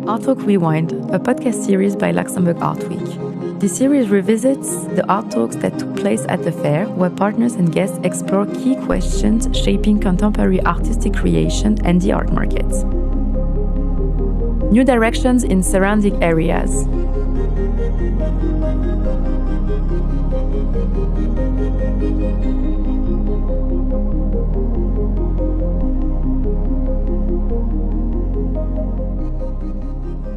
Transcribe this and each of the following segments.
TALK REWIND, a podcast series by Luxembourg Art Week. This series revisits the art talks that took place at the fair, where partners and guests explore key questions shaping contemporary artistic creation and the art market. New directions in surrounding areas.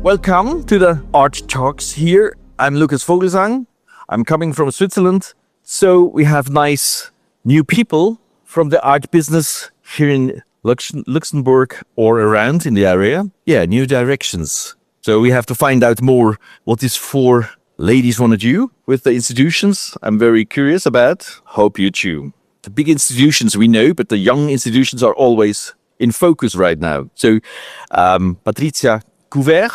Welcome to the Art Talks here. I'm Lucas Vogelsang. I'm coming from Switzerland. So we have nice new people from the art business here in Luxembourg or around in the area. Yeah, new directions. So we have to find out more what these four ladies want to do with the institutions. I'm very curious about. Hope you too. The big institutions we know, but the young institutions are always in focus right now. So Patricia Couvet,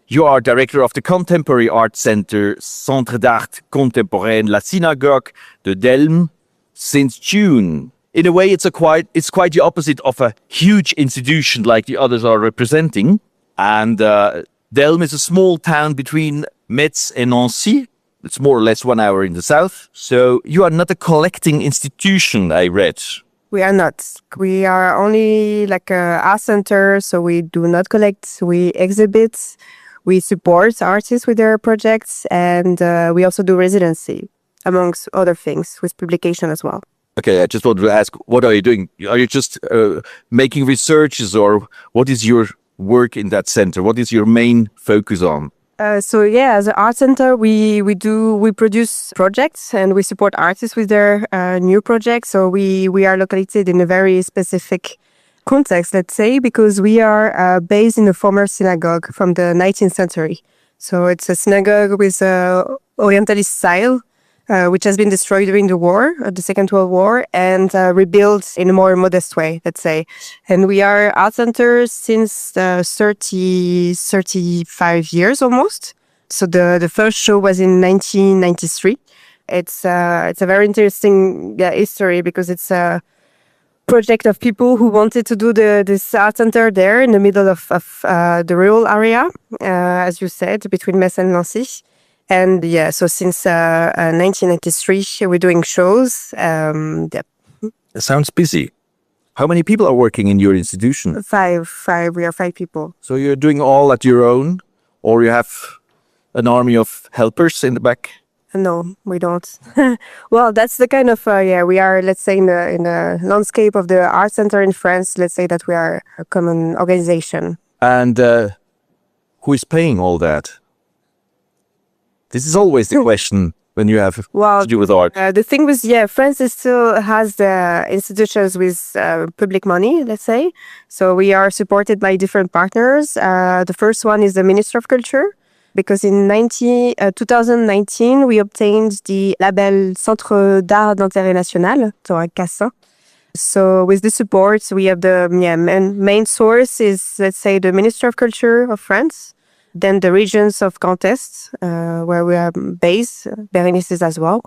you are director of the Contemporary Art Center, Centre d'Art Contemporain La Synagogue de Delme, since June. In a way, it's quite the opposite of a huge institution like the others are representing. And Delme is a small town between Metz and Nancy. It's more or less 1 hour in the south. So you are not a collecting institution, I read. We are not. We are only like a art center, so we do not collect. We exhibit. We support artists with their projects, and we also do residency, amongst other things, with publication as well. Okay, I just wanted to ask, what are you doing? Are you just making researches, or what is your work in that center? What is your main focus on? As an art center, we produce projects and we support artists with their new projects. So we are located in a very specific context, let's say, because we are based in a former synagogue from the 19th century. So it's a synagogue with Orientalist style, which has been destroyed during the war, the Second World War, and rebuilt in a more modest way, let's say. And we are art centers since 35 years almost. So the first show was in 1993. It's a very interesting history because it's a project of people who wanted to do this art center there in the middle of the rural area, as you said, between Metz and Nancy. And so since 1993, we're doing shows. It sounds busy. How many people are working in your institution? Five. We are 5 people. So you're doing all at your own, or you have an army of helpers in the back? No, we don't. Well, that's the kind of, we are, let's say, in the landscape of the art center in France, let's say that we are a common organization. And who is paying all that? This is always the question when you have to do with art. The thing was, France still has the institutions with public money, let's say. So we are supported by different partners. The first one is the Ministry of Culture, because in 2019, we obtained the label Centre d'Art d'Intérêt National, so a CASSIN. So with the support, we have the main source is, let's say, the Ministry of Culture of France, then the regions of Grand Est, where we are based, Bérénice is as well.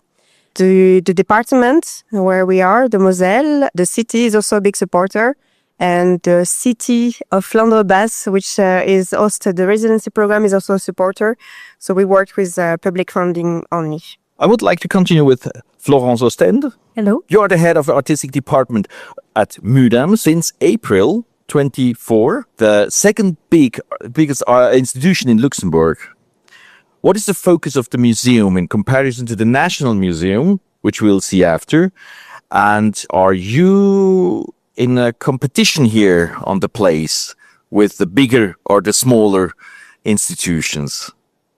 The department where we are, the Moselle, the city is also a big supporter. And the city of Flandre-Basse, which is Ostende, the residency program, is also a supporter. So we work with public funding only. I would like to continue with Florence Ostende. Hello. You are the head of the artistic department at MUDAM since April 24, the second biggest institution in Luxembourg. What is the focus of the museum in comparison to the National Museum, which we'll see after? And are you in a competition here on the place with the bigger or the smaller institutions?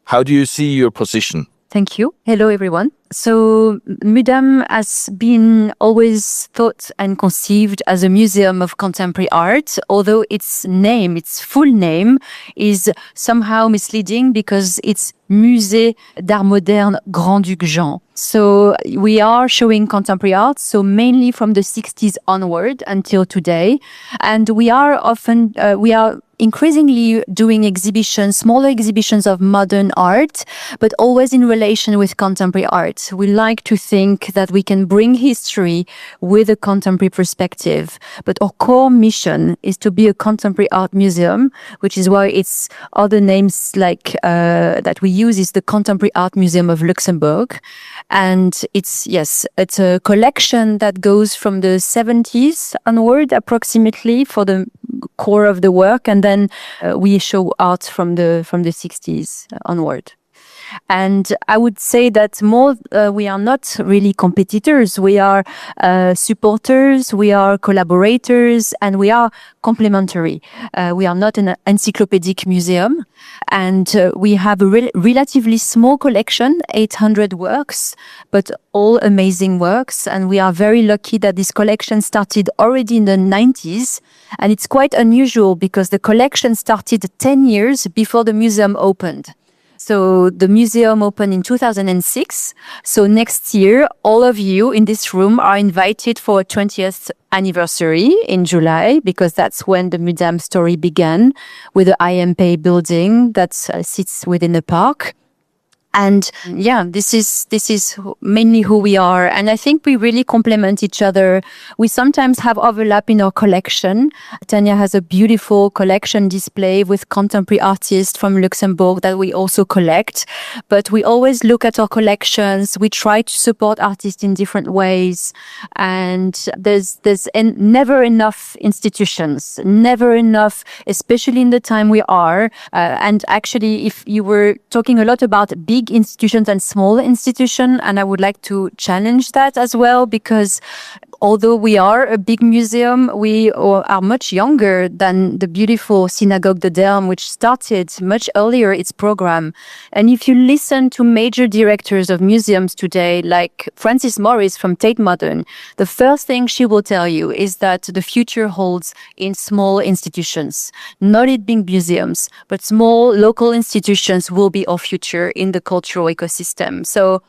How do you see your position? Thank you. Hello, everyone. So MUDAM has been always thought and conceived as a museum of contemporary art, although its full name is somehow misleading because it's Musée d'Art Moderne Grand-Duc Jean. So we are showing contemporary art, so mainly from the 60s onward until today. And we are increasingly doing exhibitions, smaller exhibitions of modern art, but always in relation with contemporary art. that we like to think that we can bring history with a contemporary perspective. But our core mission is to be a contemporary art museum, which is why its other names like that we use is the Contemporary Art Museum of Luxembourg. And it's a collection that goes from the 70s onward approximately for the core of the work. And then we show art from the 60s onward. And I would say that we are not really competitors. We are supporters, we are collaborators, and we are complementary. We are not an encyclopedic museum. And we have a relatively small collection, 800 works, but all amazing works. And we are very lucky that this collection started already in the 90s. And it's quite unusual because the collection started 10 years before the museum opened. So the museum opened in 2006. So next year, all of you in this room are invited for a 20th anniversary in July, because that's when the museum story began with the IMP building that sits within the park. And this is mainly who we are. And I think we really complement each other. We sometimes have overlap in our collection. Tania has a beautiful collection display with contemporary artists from Luxembourg that we also collect. But we always look at our collections. We try to support artists in different ways. And there's never enough institutions, never enough, especially in the time we are. And actually, if you were talking a lot about big institutions and small institutions, and I would like to challenge that as well, because although we are a big museum, we are much younger than the beautiful Synagogue de Delme, which started much earlier its program. And if you listen to major directors of museums today, like Frances Morris from Tate Modern, the first thing she will tell you is that the future holds in small institutions, not in big museums, but small local institutions will be our future in the cultural ecosystem. So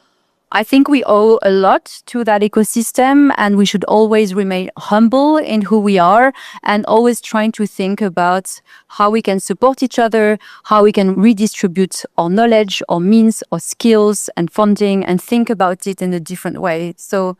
I think we owe a lot to that ecosystem, and we should always remain humble in who we are and always trying to think about how we can support each other, how we can redistribute our knowledge, our means, our skills and funding, and think about it in a different way. So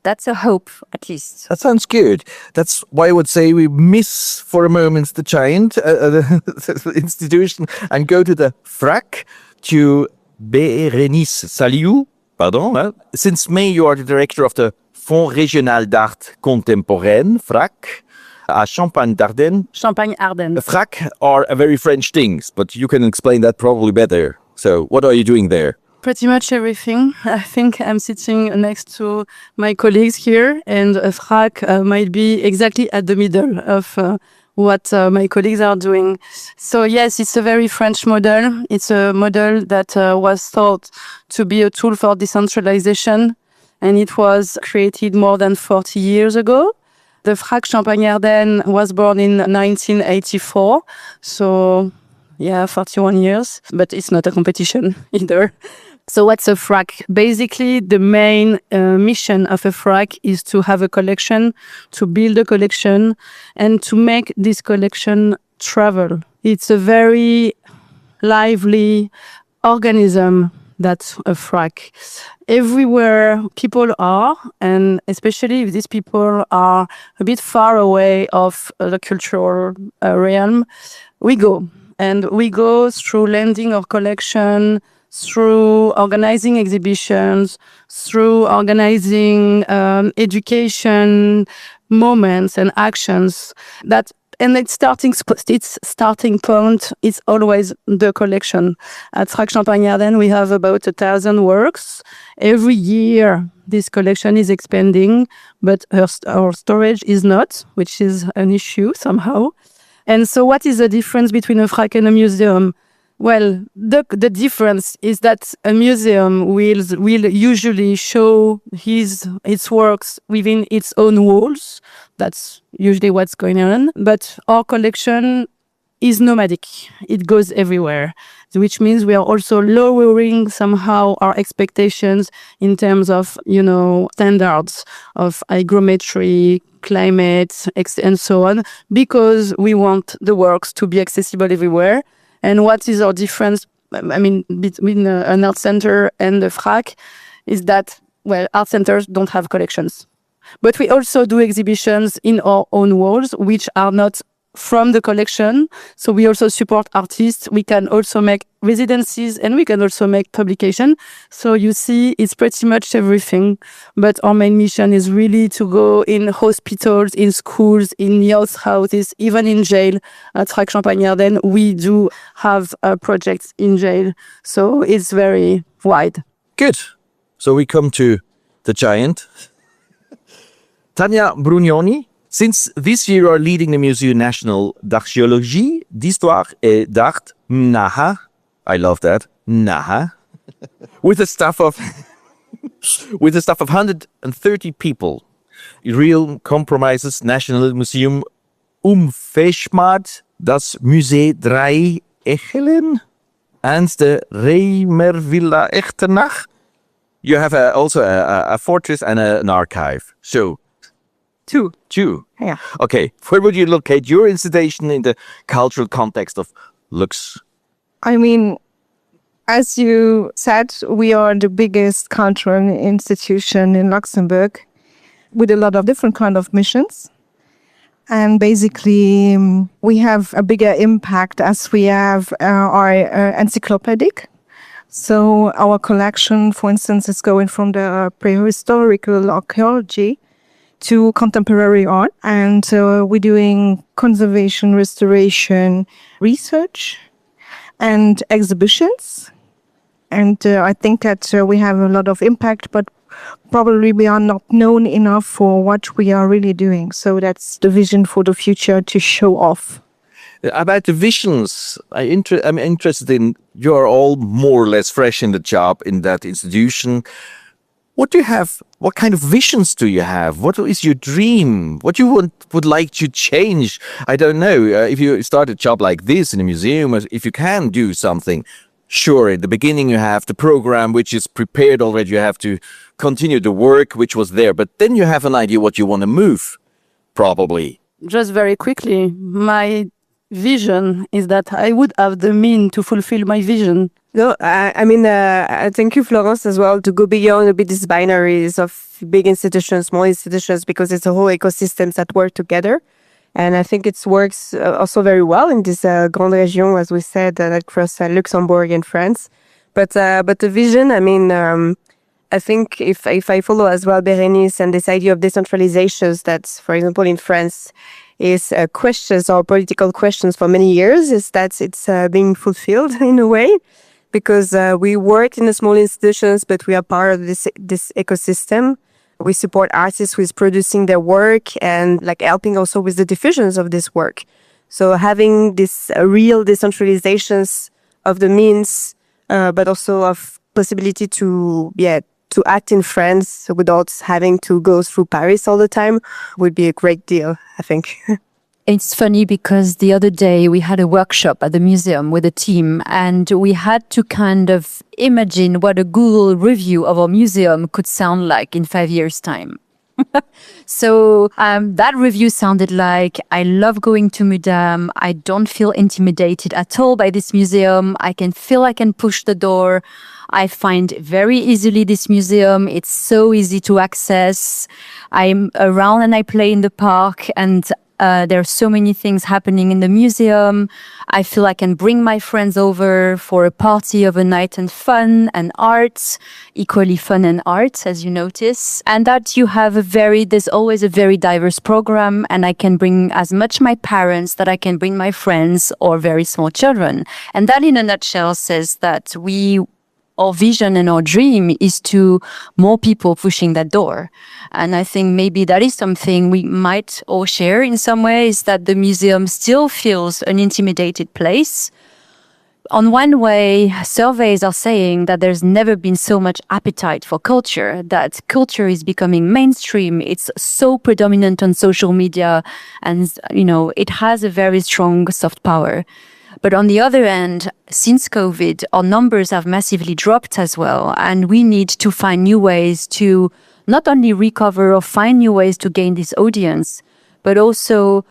that's a hope, at least. That sounds good. That's why I would say we miss for a moment the giant the institution and go to the FRAC, to Bérénice Saliou. Pardon. Since May, you are the director of the Fonds Régional d'Art Contemporaine, FRAC, at Champagne-Ardenne. Champagne-Ardenne. FRAC are very French things, but you can explain that probably better. So what are you doing there? Pretty much everything. I think I'm sitting next to my colleagues here, and FRAC might be exactly at the middle of what my colleagues are doing. So yes, it's a very French model. It's a model that was thought to be a tool for decentralization, and it was created more than 40 years ago. The FRAC Champagne-Ardenne was born in 1984, so 41 years, but it's not a competition either. So what's a FRAC? Basically, the main mission of a FRAC is to have a collection, to build a collection, and to make this collection travel. It's a very lively organism, that's a FRAC. Everywhere people are, and especially if these people are a bit far away of the cultural realm, we go. And we go through lending our collection, through organizing exhibitions, through organizing education moments and actions. Its starting point is always the collection. At FRAC Champagne-Ardenne, we have about 1,000 works. Every year, this collection is expanding, but our storage is not, which is an issue somehow. And so what is the difference between a FRAC and a museum? Well, the difference is that a museum will usually show its works within its own walls. That's usually what's going on. But our collection is nomadic. It goes everywhere, which means we are also lowering somehow our expectations in terms of, standards of hygrometry, climate, and so on, because we want the works to be accessible everywhere. And what is our difference, between an art center and the FRAC? is that, well, art centers don't have collections. But we also do exhibitions in our own walls, which are not from the collection. So we also support artists. We can also make residencies and we can also make publication. So you see, it's pretty much everything. But our main mission is really to go in hospitals, in schools, in youth houses, even in jail. At Trac Champagne-Ardenne, we do have projects in jail. So it's very wide. Good. So we come to the giant. Tania Brugnoni, since this year you are leading the Musée National d'Archéologie, d'Histoire et d'Art, MNAHA. I love that, MNAHA. with a staff of 130 people. Real compromises National Museum Veschmaat, das Musée Drei Echelen, and the Reimervilla Echternach. You have also a fortress and an archive. So, Two. Yeah. Okay. Where would you locate your institution in the cultural context of Lux? I mean, as you said, we are the biggest cultural institution in Luxembourg with a lot of different kind of missions. And basically, we have a bigger impact as we have our encyclopedic. So our collection, for instance, is going from the prehistorical archaeology to contemporary art. And we're doing conservation, restoration, research, and exhibitions. And I think that we have a lot of impact, but probably we are not known enough for what we are really doing. So that's the vision for the future, to show off. About the visions, I'm interested in, you're all more or less fresh in the job in that institution. What do you have? What kind of visions do you have? What is your dream? What you would like to change? I don't know. If you start a job like this in a museum, if you can do something, sure, in the beginning you have the program which is prepared already. You have to continue the work which was there. But then you have an idea what you want to move, probably. Just very quickly, my vision is that I would have the means to fulfill my vision. No, I mean, thank you, Florence, as well, to go beyond a bit these binaries of big institutions, small institutions, because it's a whole ecosystem that work together. And I think it works also very well in this Grande Région, as we said, across Luxembourg and France. But the vision, I mean, I think if I follow as well Bérénice and this idea of decentralizations that, for example, in France, is questions or political questions for many years, is that it's being fulfilled in a way. Because we work in the small institutions, but we are part of this ecosystem. We support artists with producing their work and like helping also with the diffusions of this work. So having this real decentralizations of the means, but also of possibility to act in France without having to go through Paris all the time would be a great deal, I think. It's funny because the other day we had a workshop at the museum with a team and we had to kind of imagine what a Google review of our museum could sound like in 5 years' time. So that review sounded like, I love going to museum. I don't feel intimidated at all by this museum. I can feel I can push the door. I find very easily this museum. It's so easy to access. I'm around and I play in the park and there are so many things happening in the museum. I feel I can bring my friends over for a party of a night and fun and art, equally fun and art, as you notice. And that there's always a very diverse program and I can bring as much my parents that I can bring my friends or very small children. And that in a nutshell says that our vision and our dream is to more people pushing that door. And I think maybe that is something we might all share in some ways, that the museum still feels an intimidated place. On one way, surveys are saying that there's never been so much appetite for culture, that culture is becoming mainstream. It's so predominant on social media and, it has a very strong soft power. But on the other end, since COVID, our numbers have massively dropped as well. And we need to find new ways to not only recover or find new ways to gain this audience, but also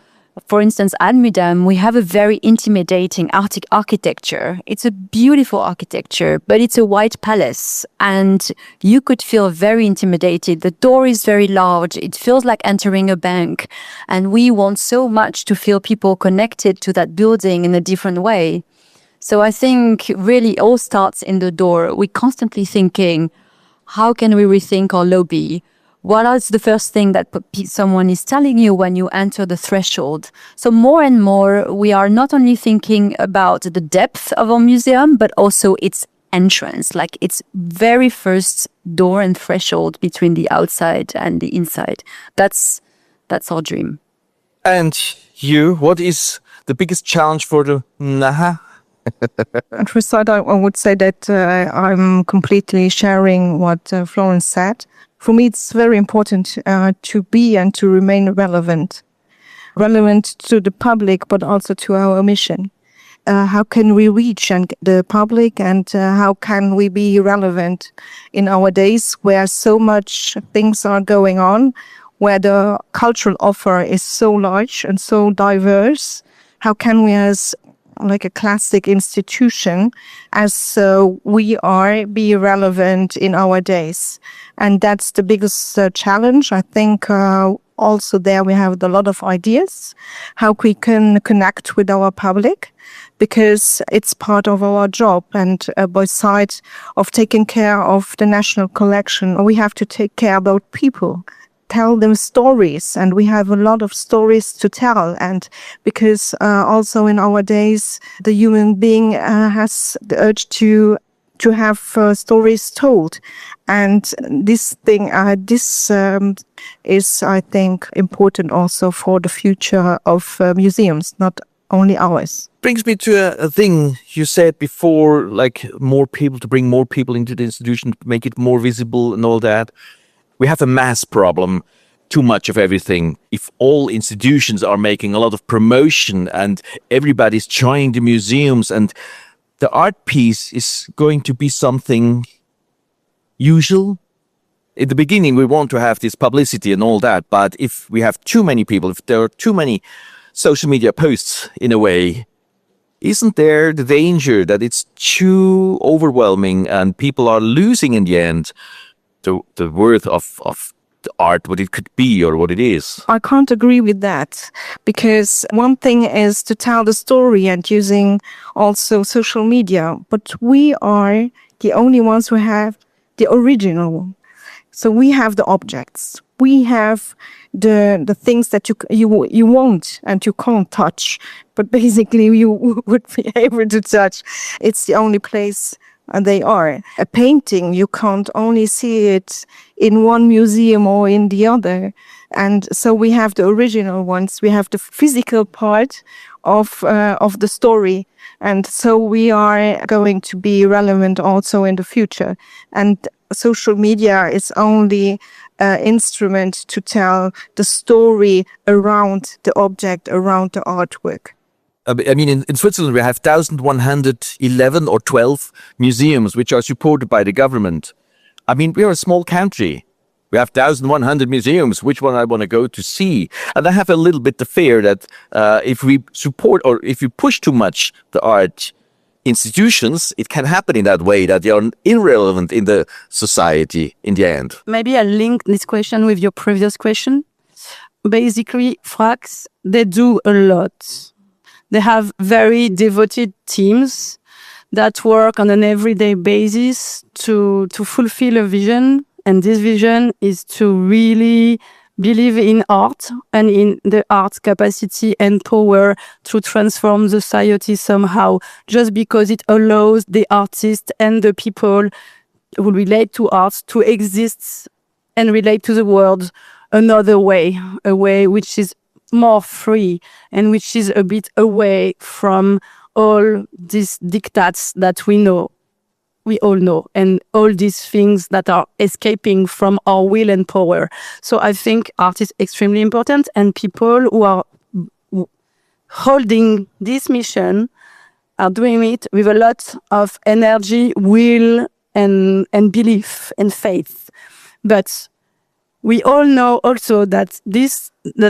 for instance, at Mudam, we have a very intimidating architecture. It's a beautiful architecture, but it's a white palace, and you could feel very intimidated. The door is very large. It feels like entering a bank, and we want so much to feel people connected to that building in a different way. So I think really all starts in the door. We're constantly thinking, how can we rethink our lobby? What is the first thing that someone is telling you when you enter the threshold? So more and more, we are not only thinking about the depth of our museum, but also its entrance, like its very first door and threshold between the outside and the inside. That's our dream. And you, what is the biggest challenge for the Naha? At first sight, I would say that I'm completely sharing what Florence said. For me, it's very important to be and to remain relevant to the public, but also to our mission. How can we reach the public, and how can we be relevant in our days where so much things are going on, where the cultural offer is so large and so diverse? How can we, as like a classic institution, as we are, be relevant in our days? And that's the biggest challenge. I think also there we have a lot of ideas how we can connect with our public, because it's part of our job. And besides of taking care of the national collection, we have to take care about people, tell them stories, and we have a lot of stories to tell. And because also in our days, the human being has the urge to have stories told. And this thing, is, I think, important also for the future of museums, not only ours. Brings me to a thing you said before, like more people, to bring more people into the institution, to make it more visible and all that. We have a mass problem, too much of everything. If all institutions are making a lot of promotion and everybody's joining the museums, and the art piece is going to be something usual. In the beginning, we want to have this publicity and all that, but if we have too many people, if there are too many social media posts in a way, isn't there the danger that it's too overwhelming and people are losing in the end the worth of the art, what it could be or what it is? I can't agree with that, because one thing is to tell the story and using also social media, but we are the only ones who have the original. So we have the objects, we have the things that you want and you can't touch, but basically you would be able to touch. It's the only place they are. A painting, you can't only see it in one museum or in the other. And so we have the original ones. We have the physical part of the story. And so we are going to be relevant also in the future. And social media is only an instrument to tell the story around the object, around the artwork. I mean, in Switzerland, we have 1,111 or 12 museums which are supported by the government. I mean, we are a small country. We have 1,100 museums. Which one I want to go to see? And I have a little bit the fear that if we support or if we push too much the art institutions, it can happen in that way, that they are irrelevant in the society in the end. Maybe I'll link this question with your previous question. Basically, FRAX, they do a lot. They have very devoted teams that work on an everyday basis to fulfill a vision. And this vision is to really believe in art and in the art's capacity and power to transform the society somehow, just because it allows the artists and the people who relate to art to exist and relate to the world another way, a way which is more free and which is a bit away from all these diktats that we all know, and all these things that are escaping from our will and power. So I think art is extremely important, and people who are holding this mission are doing it with a lot of energy, will, and belief and faith. But we all know also that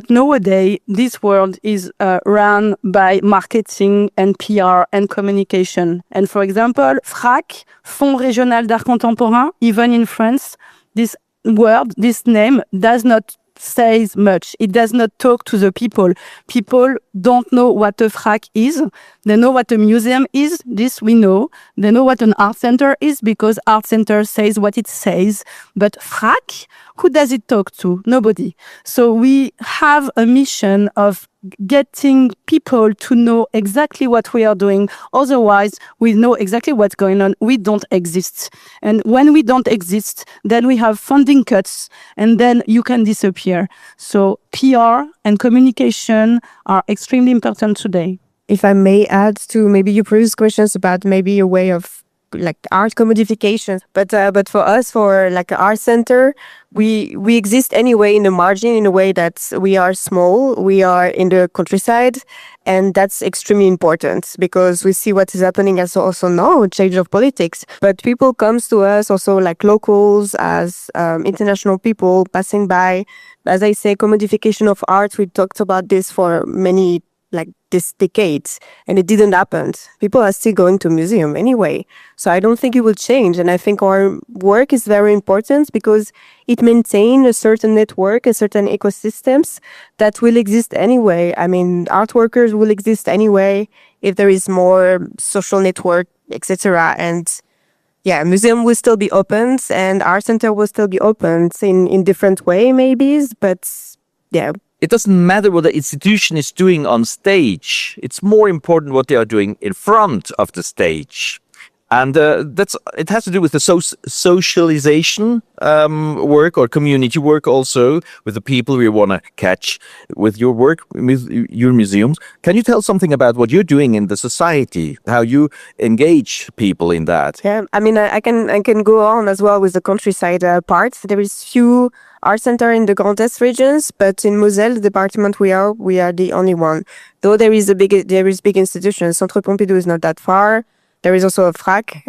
nowadays this world is run by marketing and PR and communication. And for example, FRAC, Fonds Régional d'Art Contemporain, even in France, this word, this name does not says much. It does not talk to the people. People don't know what a FRAC is. They know what a museum is. This we know. They know what an art center is because art center says what it says. But FRAC, who does it talk to? Nobody. So we have a mission of getting people to know exactly what we are doing. Otherwise, we know exactly what's going on. We don't exist. And when we don't exist, then we have funding cuts and then you can disappear. So PR and communication are extremely important today. If I may add to maybe your previous questions about maybe a way of like art commodification, but for us, for like an art center, we exist anyway in the margin in a way that we are small, we are in the countryside, and that's extremely important because we see what is happening as also now, change of politics. But people comes to us also like locals, as international people passing by. As I say, commodification of art, we talked about this for many like this decades, and it didn't happen. People are still going to museum anyway. So I don't think it will change. And I think our work is very important because it maintains a certain network, a certain ecosystems that will exist anyway. I mean, art workers will exist anyway if there is more social network, etc. And yeah, museum will still be open and art center will still be open in different way maybe, but yeah. It doesn't matter what the institution is doing on stage. It's more important what they are doing in front of the stage. And it has to do with the socialization work or community work also with the people we want to catch with your work, with your museums. Can you tell something about what you're doing in the society, how you engage people in that? Yeah, I mean, I can go on as well with the countryside part. There is few art center in the Grand Est regions, but in Moselle, the department we are the only one. Though there is big institutions. Centre Pompidou is not that far. There is also a FRAC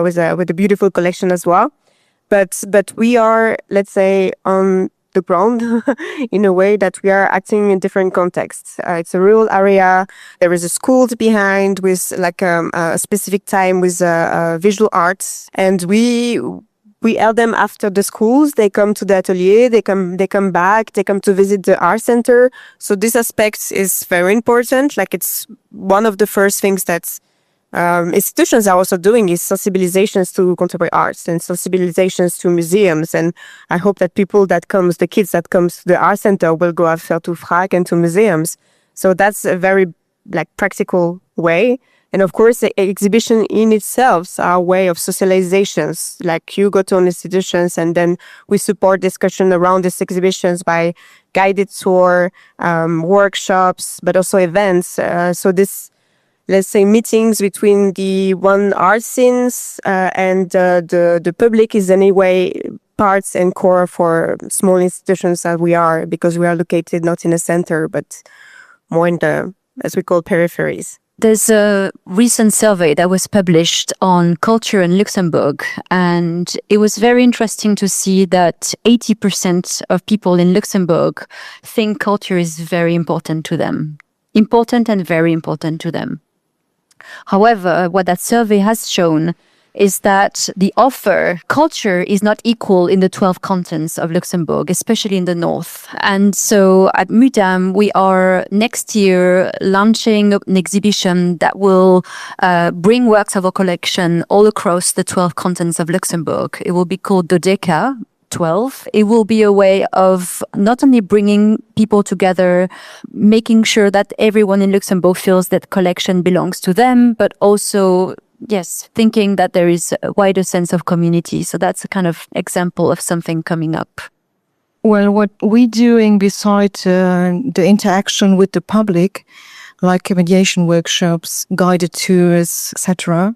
with a beautiful collection as well. But we are, let's say, on the ground in a way that we are acting in different contexts. It's a rural area. There is a school behind with like a specific time with visual arts, and we help them after the schools. They come to the atelier, they come back, they come to visit the art center. So this aspect is very important. Like it's one of the first things that institutions are also doing is sensibilizations to contemporary arts and sensibilizations to museums. And I hope that the kids that comes to the art center will go after to FRAC and to museums. So that's a very like practical way. And of course, the exhibition in itself are a way of socializations. Like you go to an institutions and then we support discussion around these exhibitions by guided tour, workshops, but also events. So this, let's say, meetings between the one art scenes and the public is anyway parts and core for small institutions that we are, because we are located not in a center, but more in the, as we call, peripheries. There's a recent survey that was published on culture in Luxembourg, and it was very interesting to see that 80% of people in Luxembourg think culture is very important to them. Important and very important to them. However, what that survey has shown is that the culture is not equal in the 12 cantons of Luxembourg, especially in the north. And so at MUDAM, we are next year launching an exhibition that will bring works of our collection all across the 12 cantons of Luxembourg. It will be called Dodeca 12. It will be a way of not only bringing people together, making sure that everyone in Luxembourg feels that collection belongs to them, but also thinking that there is a wider sense of community. So that's a kind of example of something coming up. Well, what we're doing besides the interaction with the public, like mediation workshops, guided tours, etc.,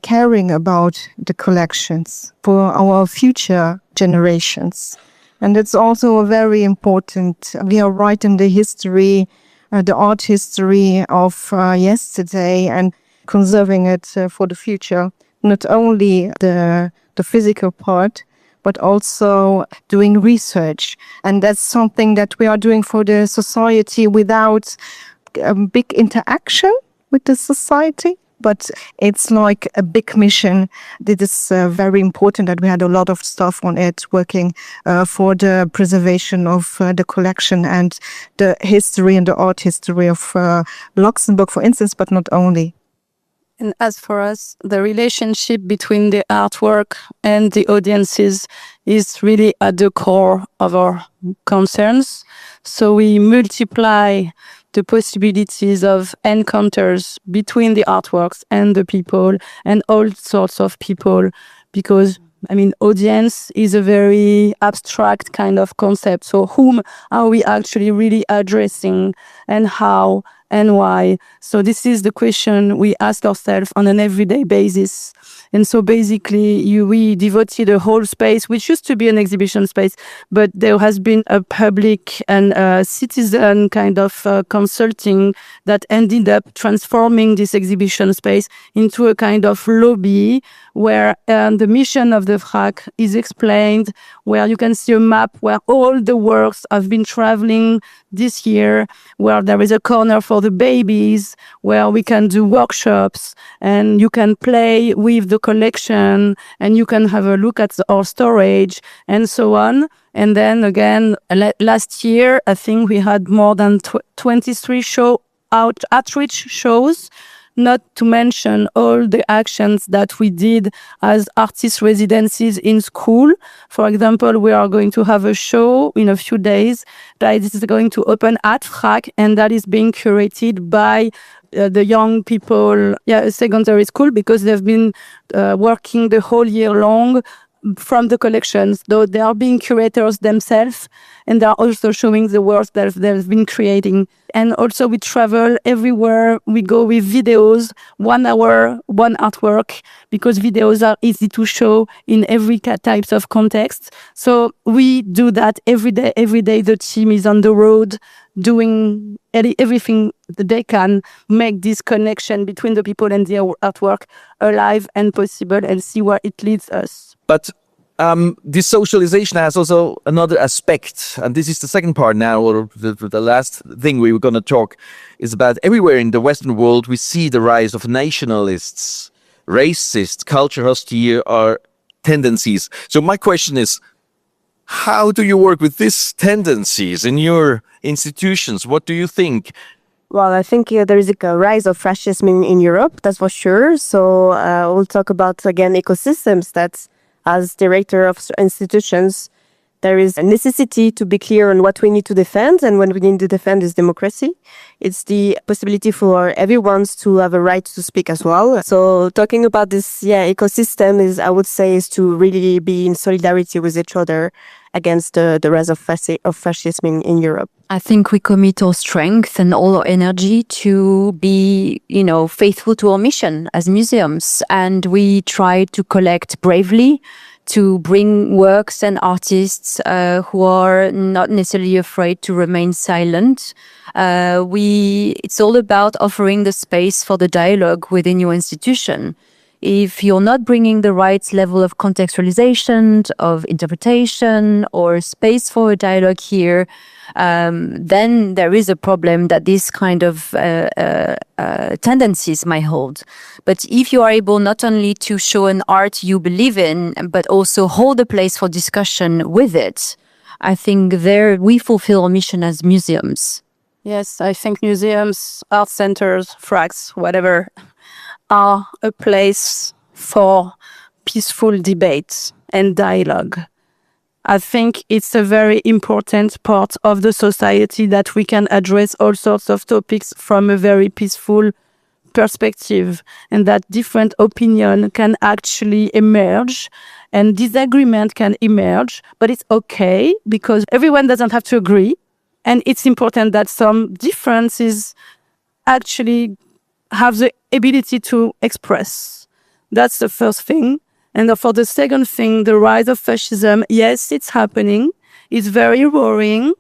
caring about the collections for our future generations. And it's also very important. We are writing the history, the art history of yesterday and conserving it for the future. Not only the physical part, but also doing research. And that's something that we are doing for the society without a big interaction with the society. But it's like a big mission. It is very important that we had a lot of staff on it working for the preservation of the collection and the history and the art history of Luxembourg, for instance, but not only. And as for us, the relationship between the artwork and the audiences is really at the core of our concerns. So we multiply the possibilities of encounters between the artworks and the people and all sorts of people, because audience is a very abstract kind of concept. So whom are we actually really addressing, and how and why? So this is the question we ask ourselves on an everyday basis. And so basically, we devoted a whole space, which used to be an exhibition space, but there has been a public and citizen kind of consulting that ended up transforming this exhibition space into a kind of lobby where the mission of the FRAC is explained, where you can see a map where all the works have been traveling this year, where there is a corner for the babies, where we can do workshops, and you can play with the collection, and you can have a look at our storage, and so on. And then again, last year, I think we had more than 23 outreach shows, not to mention all the actions that we did as artist residencies in school. For example, we are going to have a show in a few days that is going to open at FRAC, and that is being curated by the young people, secondary school, because they've been working the whole year long from the collections, though they are being curators themselves, and they are also showing the works that they've been creating. And also we travel everywhere. We go with videos, 1 hour, one artwork, because videos are easy to show in every types of context. So we do that every day. Every day the team is on the road doing everything that they can, make this connection between the people and the artwork alive and possible, and see where it leads us. But this socialization has also another aspect, and this is the second part now, or the last thing we were going to talk is about. Everywhere in the Western world, we see the rise of nationalists, racist, culture hostile tendencies. So my question is, how do you work with these tendencies in your institutions? What do you think? Well, I think there is a rise of fascism in Europe, that's for sure. So we'll talk about, again, ecosystems. That as director of institutions, there is a necessity to be clear on what we need to defend. And what we need to defend is democracy. It's the possibility for everyone to have a right to speak as well. So talking about this ecosystem is, I would say, is to really be in solidarity with each other against the rise of fascism in Europe. I think we commit our strength and all our energy to be, faithful to our mission as museums. And we try to collect bravely, to bring works and artists who are not necessarily afraid to remain silent. It's all about offering the space for the dialogue within your institution. If you're not bringing the right level of contextualization, of interpretation, or space for a dialogue here, then there is a problem that this kind of tendencies might hold. But if you are able not only to show an art you believe in, but also hold a place for discussion with it, I think there we fulfill our mission as museums. Yes, I think museums, art centers, FRACs, whatever, are a place for peaceful debate and dialogue. I think it's a very important part of the society that we can address all sorts of topics from a very peaceful perspective, and that different opinion can actually emerge and disagreement can emerge, but it's okay because everyone doesn't have to agree. And it's important that some differences actually have the ability to express. That's the first thing. And for the second thing, the rise of fascism, yes, it's happening. It's very worrying.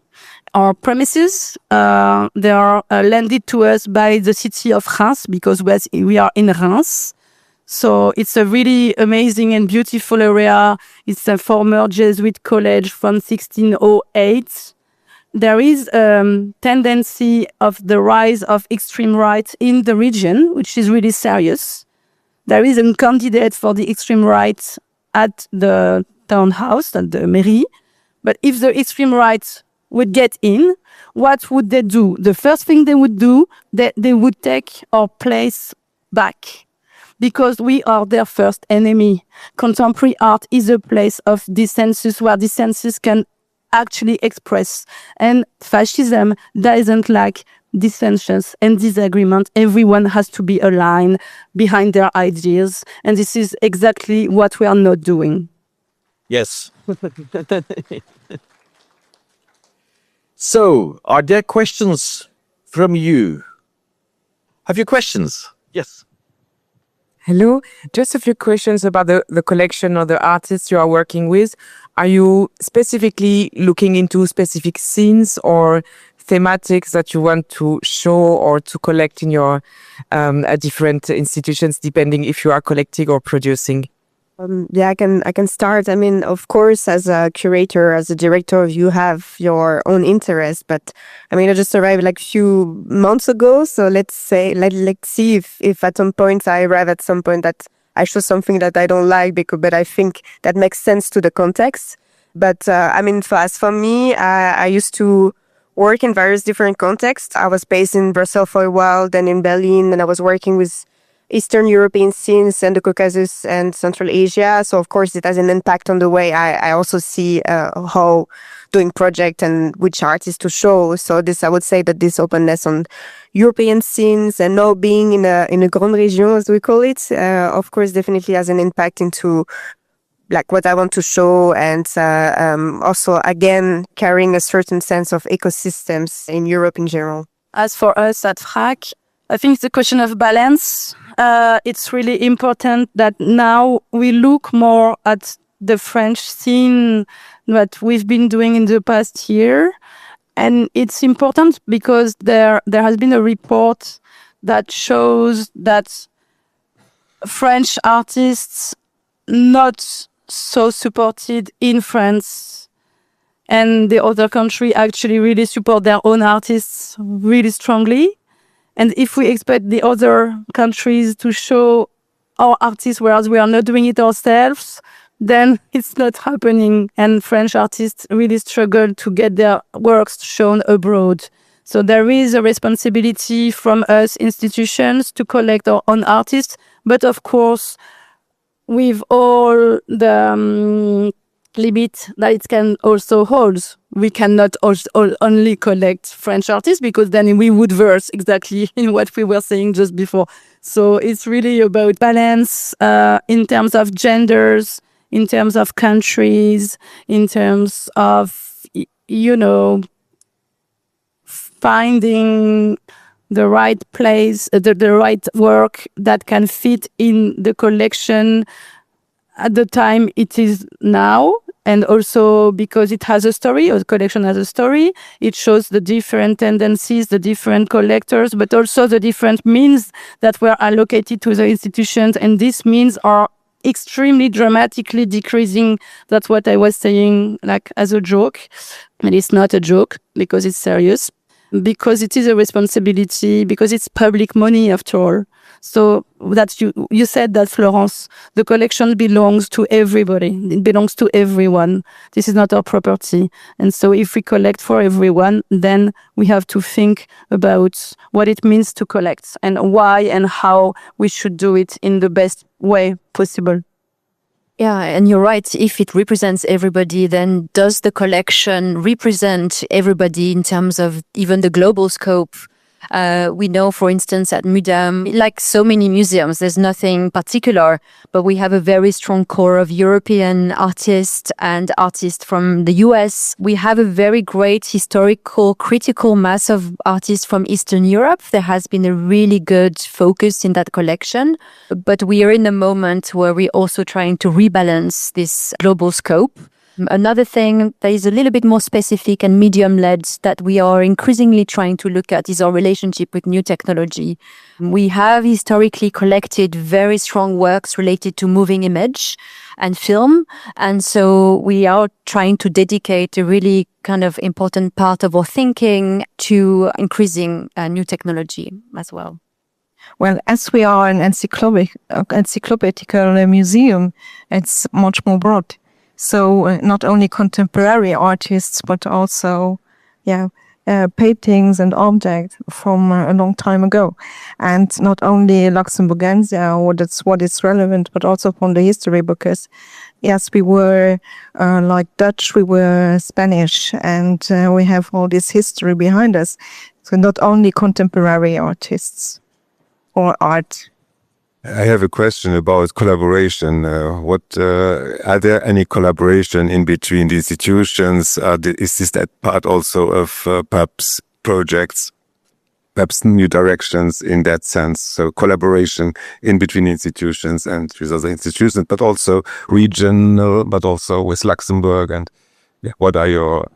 Our premises, they are lended to us by the city of Reims because we are in Reims. So it's a really amazing and beautiful area. It's a former Jesuit college from 1608. There is a tendency of the rise of extreme right in the region, which is really serious. There is a candidate for the extreme right at the townhouse, at the mairie. But if the extreme right would get in, what would they do? The first thing they would do, they would take our place back, because we are their first enemy. Contemporary art is a place of dissensus, where dissensus can actually express. And fascism doesn't like dissensions and disagreement. Everyone has to be aligned behind their ideas. And this is exactly what we are not doing. Yes. So, are there questions from you? Have you questions? Yes. Hello, just a few questions about the collection or the artists you are working with. Are you specifically looking into specific scenes or thematics that you want to show or to collect in your different institutions, depending if you are collecting or producing? I can start. I mean, of course, as a curator, as a director, you have your own interest. But I mean, I just arrived like a few months ago. So let's see if at some point I arrive at some point that I show something that I don't like, but I think that makes sense to the context. But I mean, for me, I used to work in various different contexts. I was based in Brussels for a while, then in Berlin, and I was working with Eastern European scenes and the Caucasus and Central Asia. So, of course, it has an impact on the way I also see how doing project and which artists to show. So I would say that this openness on European scenes and now being in a grande région, as we call it, of course, definitely has an impact into like what I want to show, and also, again, carrying a certain sense of ecosystems in Europe in general. As for us at FRAC, I think it's a question of balance. It's really important that now we look more at the French scene that we've been doing in the past year. And it's important because there has been a report that shows that French artists not so supported in France, and the other country actually really support their own artists really strongly. And if we expect the other countries to show our artists, whereas we are not doing it ourselves, then it's not happening. And French artists really struggle to get their works shown abroad. So there is a responsibility from us institutions to collect our own artists. But of course, with all the limit that it can also hold. We cannot only collect French artists, because then we would verse exactly in what we were saying just before. So it's really about balance in terms of genders, in terms of countries, in terms of, finding the right place, the right work that can fit in the collection at the time it is now. And also because it has a story, or the collection has a story, it shows the different tendencies, the different collectors, but also the different means that were allocated to the institutions. And these means are extremely dramatically decreasing. That's what I was saying, like as a joke. And it's not a joke, because it's serious, because it is a responsibility, because it's public money after all. So that you said that, Florence, the collection belongs to everybody. It belongs to everyone. This is not our property. And so if we collect for everyone, then we have to think about what it means to collect and why and how we should do it in the best way possible. Yeah, and you're right. If it represents everybody, then does the collection represent everybody in terms of even the global scope? We know, for instance, at MUDAM, like so many museums, there's nothing particular, but we have a very strong core of European artists and artists from the US. We have a very great historical, critical mass of artists from Eastern Europe. There has been a really good focus in that collection, but we are in a moment where we're also trying to rebalance this global scope. Another thing that is a little bit more specific and medium-led that we are increasingly trying to look at is our relationship with new technology. We have historically collected very strong works related to moving image and film. And so we are trying to dedicate a really kind of important part of our thinking to increasing new technology as well. Well, as we are an encyclopedical museum, it's much more broad. So not only contemporary artists, but also, paintings and objects from a long time ago. And not only Luxembourgians, that's what is relevant, but also from the history, because yes, we were like Dutch, we were Spanish, and we have all this history behind us. So not only contemporary artists or art. I have a question about collaboration. Are there any collaboration in between the institutions? Is this that part also of perhaps projects, perhaps new directions in that sense? So collaboration in between institutions and with other institutions, but also regional, but also with Luxembourg. And what are your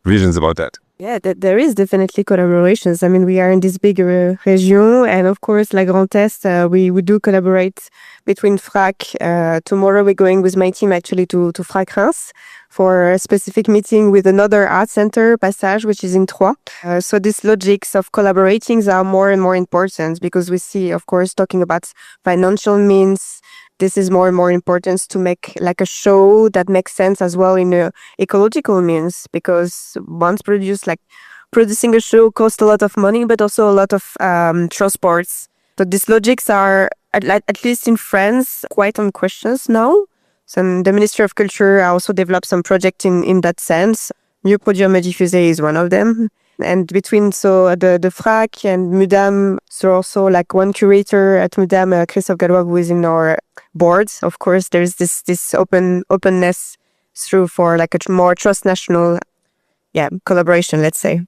visions about that? Yeah, there is definitely collaborations. I mean, we are in this bigger region, and of course, La Grand Est, we do collaborate between FRAC. Tomorrow we're going with my team actually to FRAC Reims for a specific meeting with another art center, Passage, which is in Troyes. So these logics of collaborating are more and more important because we see, of course, talking about financial means, this is more and more important to make like a show that makes sense as well in a ecological means, because once producing a show costs a lot of money, but also a lot of transports. So these logics are, at least in France, quite on questions now. So the Ministry of Culture also developed some project in that sense. Mieux produire, mieux diffuser is one of them. And between the FRAC and MUDAM, so also like one curator at MUDAM, Christophe Gallois, who is in our board. Of course, there's this openness through for like a more transnational collaboration, let's say.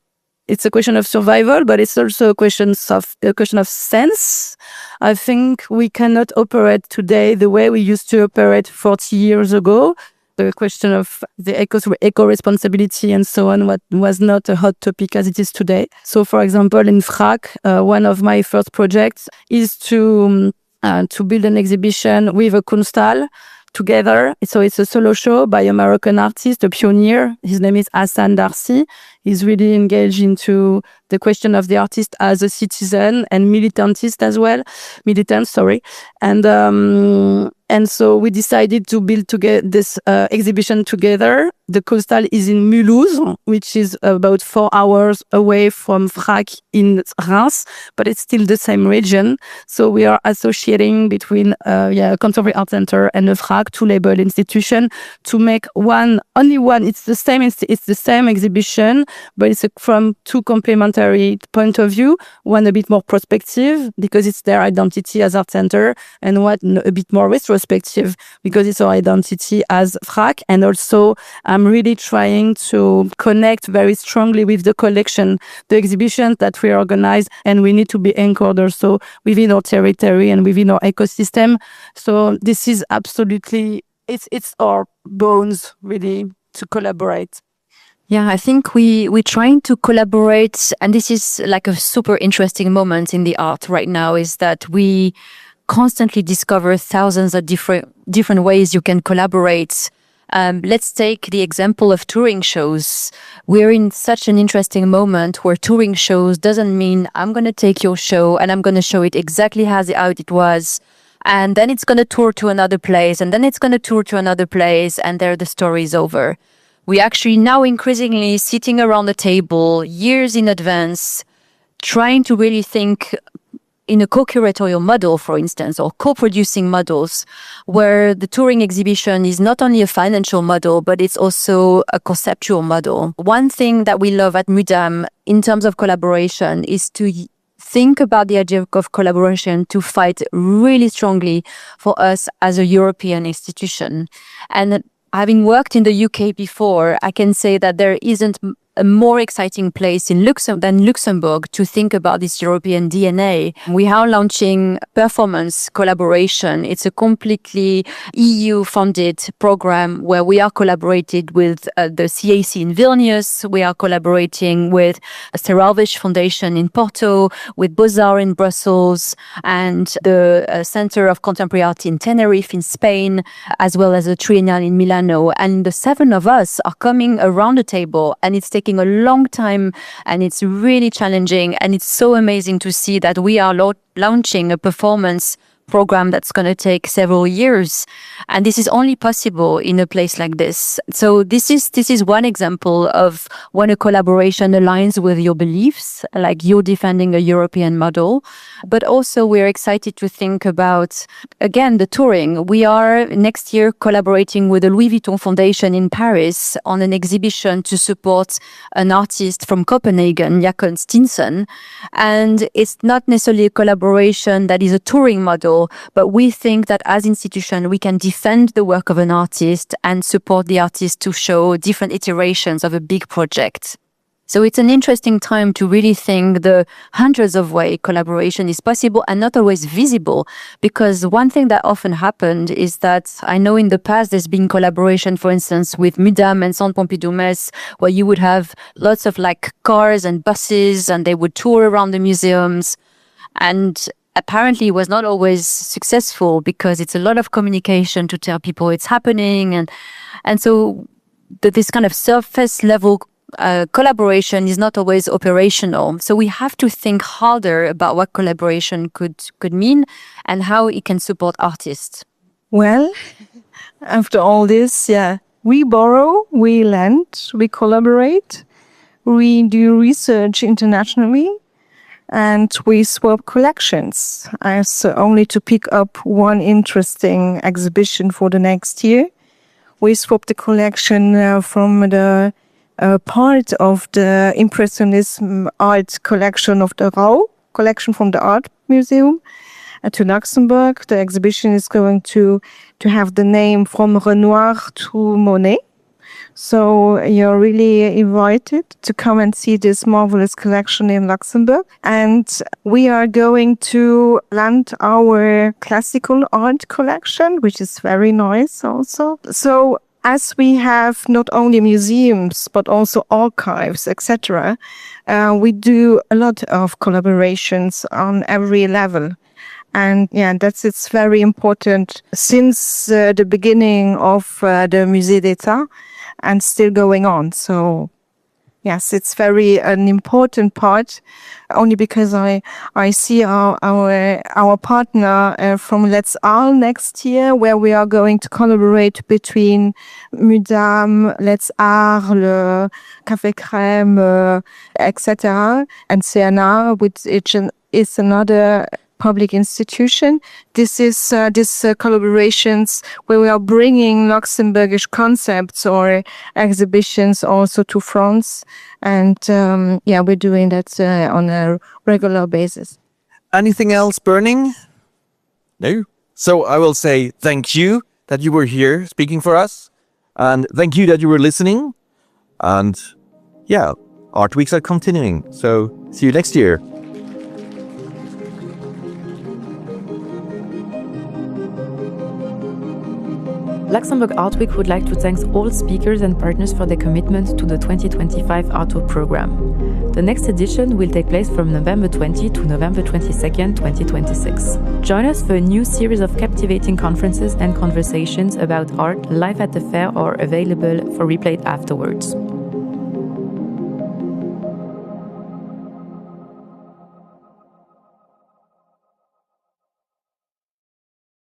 It's a question of survival, but it's also a question of sense. I think we cannot operate today the way we used to operate 40 years ago. The question of the eco-responsibility and so on was not a hot topic as it is today. So, for example, in FRAC, one of my first projects is to build an exhibition with a Kunsthal together. So it's a solo show by a Moroccan artist, a pioneer. His name is Hassan Darsi. He's really engaged into the question of the artist as a citizen and militant. And so we decided to build together this exhibition together. The Kunsthal is in Mulhouse, which is about 4 hours away from FRAC in Reims, but it's still the same region. So we are associating between a contemporary art center and a FRAC, two label institution, to make only one. It's the same exhibition, but it's from two complementary point of view. One a bit more prospective because it's their identity as art center, and one a bit more retrospective because it's our identity as FRAC. And also I'm really trying to connect very strongly with the collection, the exhibitions that we organize, and we need to be anchored also within our territory and within our ecosystem. So this is absolutely, it's our bones really to collaborate. Yeah, I think we're trying to collaborate, and this is like a super interesting moment in the art right now, is that we constantly discover thousands of different ways you can collaborate. Let's take the example of touring shows. We're in such an interesting moment where touring shows doesn't mean I'm going to take your show and I'm going to show it exactly how it was. And then it's going to tour to another place, and then it's going to tour to another place, and there the story is over. We actually now increasingly sitting around the table years in advance, trying to really think in a co-curatorial model, for instance, or co-producing models, where the touring exhibition is not only a financial model, but it's also a conceptual model. One thing that we love at MUDAM in terms of collaboration is to think about the idea of collaboration to fight really strongly for us as a European institution. And having worked in the UK before, I can say that there isn't a more exciting place in than Luxembourg to think about this European DNA. We are launching performance collaboration. It's a completely EU-funded program where we are collaborated with the CAC in Vilnius. We are collaborating with Seralvish Foundation in Porto, with Beaux-Arts in Brussels, and the Center of Contemporary Art in Tenerife in Spain, as well as the Triennale in Milano. And the 7 of us are coming around the table, and it's taking a long time, and it's really challenging, and it's so amazing to see that we are launching a performance program that's going to take several years, and this is only possible in a place like this. So this is one example of when a collaboration aligns with your beliefs, like you're defending a European model. But also we're excited to think about, again, the touring. We are next year collaborating with the Louis Vuitton Foundation in Paris on an exhibition to support an artist from Copenhagen, Jakob Stinson. And it's not necessarily a collaboration that is a touring model, but we think that as institution, we can defend the work of an artist and support the artist to show different iterations of a big project. So it's an interesting time to really think the hundreds of ways collaboration is possible and not always visible. Because one thing that often happened is that I know in the past there's been collaboration, for instance, with Mudam and Centre Pompidou Metz, where you would have lots of like cars and buses and they would tour around the museums. And apparently it was not always successful because it's a lot of communication to tell people it's happening. And so this kind of surface level collaboration is not always operational. So we have to think harder about what collaboration could mean and how it can support artists. Well, after all this, we borrow, we lend, we collaborate, we do research internationally, and we swap collections. As only to pick up one interesting exhibition for the next year, we swap the collection from the part of the Impressionism art collection of the Rau collection from the Art Museum to Luxembourg. The exhibition is going to have the name from Renoir to Monet. So you're really invited to come and see this marvelous collection in Luxembourg. And we are going to lend our classical art collection, which is very nice also. So as we have not only museums, but also archives, etc., we do a lot of collaborations on every level. And it's very important since the beginning of the Musée d'État and still going on. So yes, it's an important part, only because I see our partner from Let's Arles next year, where we are going to collaborate between Mudam, Let's Arles, Café Crème, etc., and CNR, which is another public institution. This is collaborations where we are bringing Luxembourgish concepts or exhibitions also to France. And we're doing that on a regular basis. Anything else burning? No? So I will say thank you that you were here speaking for us. And thank you that you were listening. And Art Weeks are continuing. So see you next year. Luxembourg Art Week would like to thank all speakers and partners for their commitment to the 2025 Art Week program. The next edition will take place from November 20 to November 22nd, 2026. Join us for a new series of captivating conferences and conversations about art live at the fair or available for replay afterwards.